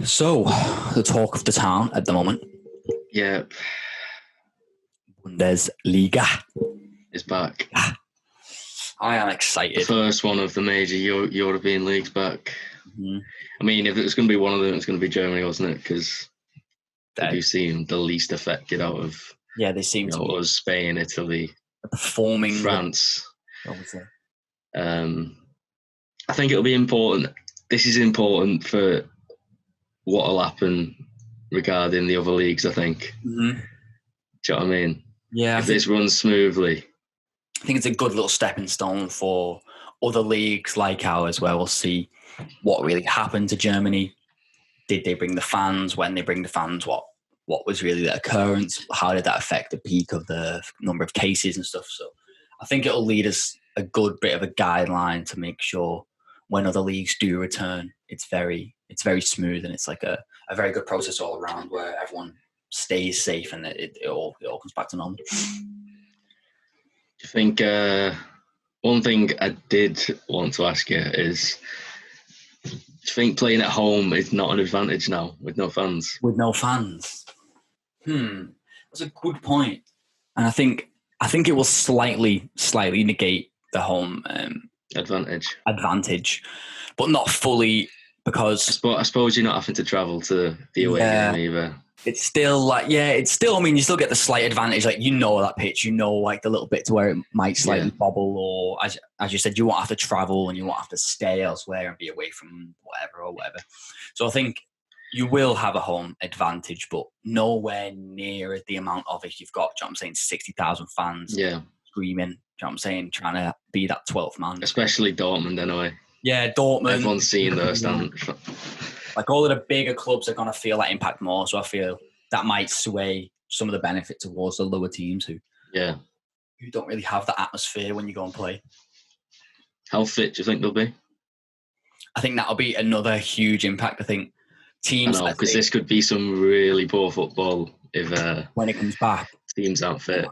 So, the talk of the town at the moment, Yeah, Bundesliga. it's back. I am The excited. first one of the major European leagues back. Mhm. I mean, if it was going to be one of them, it's going to be Germany, wasn't it? Because They- you seem the least affected out of Yeah, they seem to be us, Spain, Italy, performing. France. Obviously. I think it'll be important. This is important for what will happen regarding the other leagues, I think. Mm-hmm. Do you know what I mean? Yeah, If this runs smoothly. I think it's a good little stepping stone for other leagues like ours, where we'll see what really happened to Germany. Did they bring the fans? When they bring the fans, what was really the occurrence? How did that affect the peak of the number of cases and stuff? So I think it'll lead us a good bit of a guideline to make sure when other leagues do return, it's very smooth, and it's like a very good process all around where everyone stays safe and it all comes back to normal. Do you think one thing I did want to ask you is, do you think playing at home is not an advantage now with no fans? With no fans, that's a good point, and I think it will slightly negate the home advantage, but not fully, because I suppose you're not having to travel to the away game either. It's still I mean, you still get the slight advantage, like, that pitch, like the little bits where it might slightly bobble, or as you said, you won't have to travel and you won't have to stay elsewhere and be away from whatever. So I think you will have a home advantage, but nowhere near the amount of it you've got. Do you know what I'm saying? 60,000 fans screaming. Do you know what I'm saying? Trying to be that 12th man. Especially Dortmund, anyway. Yeah, Dortmund. Everyone's seeing their stand. Like, all of the bigger clubs are going to feel that impact more. So I feel that might sway some of the benefit towards the lower teams who don't really have that atmosphere when you go and play. How fit do you think they'll be? I think that'll be another huge impact. I think teams... I know, because this could be some really poor football if when it comes back, teams aren't fit.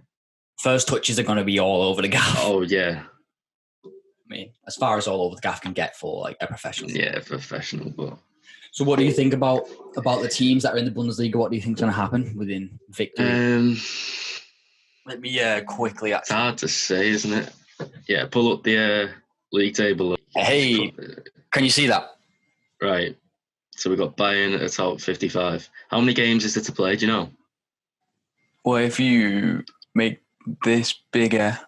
First touches are going to be all over the gaff. Oh, yeah. I mean, as far as all over the gaff can get for like a professional. Yeah, professional, but... So what do you think about the teams that are in the Bundesliga? What do you think is going to happen within victory? Let me quickly... It's hard to say, isn't it? Yeah, pull up the league table. Hey, can you see that? Right. So we've got Bayern at the top, 55. How many games is there to play, do you know? Well, if you make this bigger...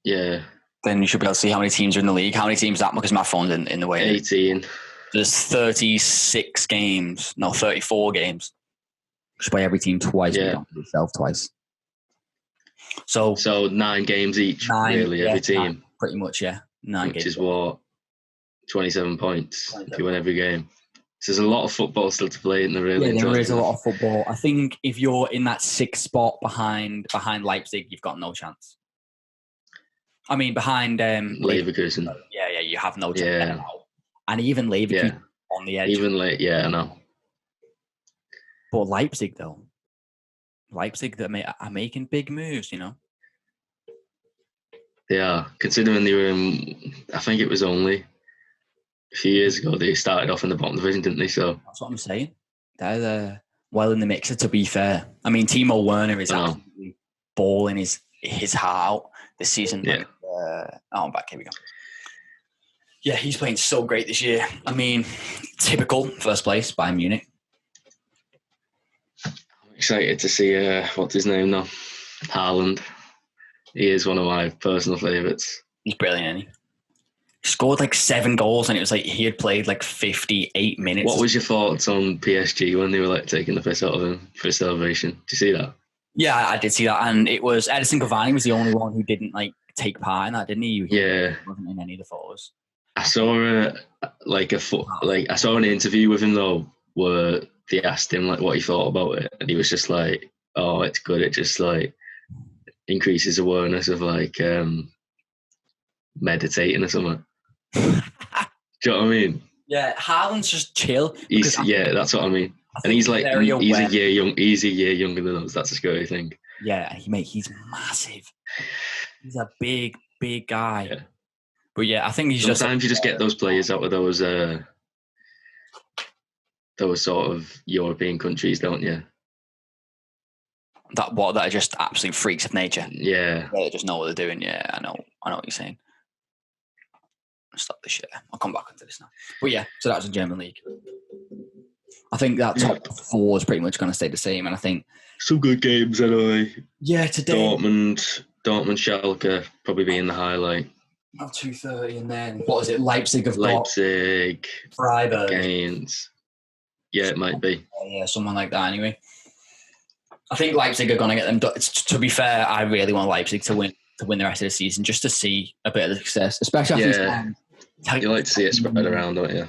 Yeah. Then you should be able to see how many teams are in the league. How many teams that? Because my phone's in the way. 18. There's 36 games. No, 34 games. Just play every team twice. Yeah. Not yourself twice. So 9 games each, every team. 9, pretty much, yeah. 9 Which games. is what? 27 points if you win every game. So there's a lot of football still to play in the really. Yeah, there is a lot of football. I think if you're in that 6th spot behind Leipzig, you've got no chance. I mean, behind Leverkusen. Yeah, you have no chance. Yeah. And even Leverkusen on the edge. I know. But Leipzig, though. Leipzig are making big moves, you know. They are. Considering they were in, I think it was only a few years ago they started off in the bottom division, didn't they? So that's what I'm saying. They're well in the mixer, to be fair. I mean, Timo Werner is absolutely balling his heart out this season. Yeah. I'm back. Here we go. Yeah, he's playing so great this year. I mean, typical first place, Bayern Munich. I'm excited to see what's his name now, Haaland. He is one of my personal favourites. He's brilliant, isn't he? He scored like 7 goals, and it was like he had played like 58 minutes. What was your thoughts on PSG when they were like taking the piss out of him for a celebration? Did you see that? Yeah, I did see that, and it was Edison Cavani was the only one who didn't like take part in that, didn't he? He wasn't in any of the photos. I saw I saw an interview with him though, where they asked him like what he thought about it, and he was just like, "Oh, it's good. It just like increases awareness of like meditating or something." Do you know what I mean? Yeah, Haaland's just chill. That's what I mean. And he's like, he's a year younger than us. That's a scary thing. Yeah, he's massive. He's a big guy. Yeah. But yeah, I think he's sometimes you just get those players out of those those sort of European countries, don't you? That are just absolute freaks of nature. Yeah. They just know what they're doing. Yeah, I know what you're saying. Stop this shit. I'll come back into this now. But yeah, so that was the German league. I think that top four is pretty much going to stay the same, and I think some good games anyway. Yeah, today Dortmund, Schalke probably being the highlight. 2:30, and then what was it? Leipzig, Freiburg, Gaines. Yeah, it might be. Yeah, someone like that. Anyway, I think Leipzig are going to get them. To be fair, I really want Leipzig to win the rest of the season, just to see a bit of the success, especially. Yeah, you like to see it spread around, don't you?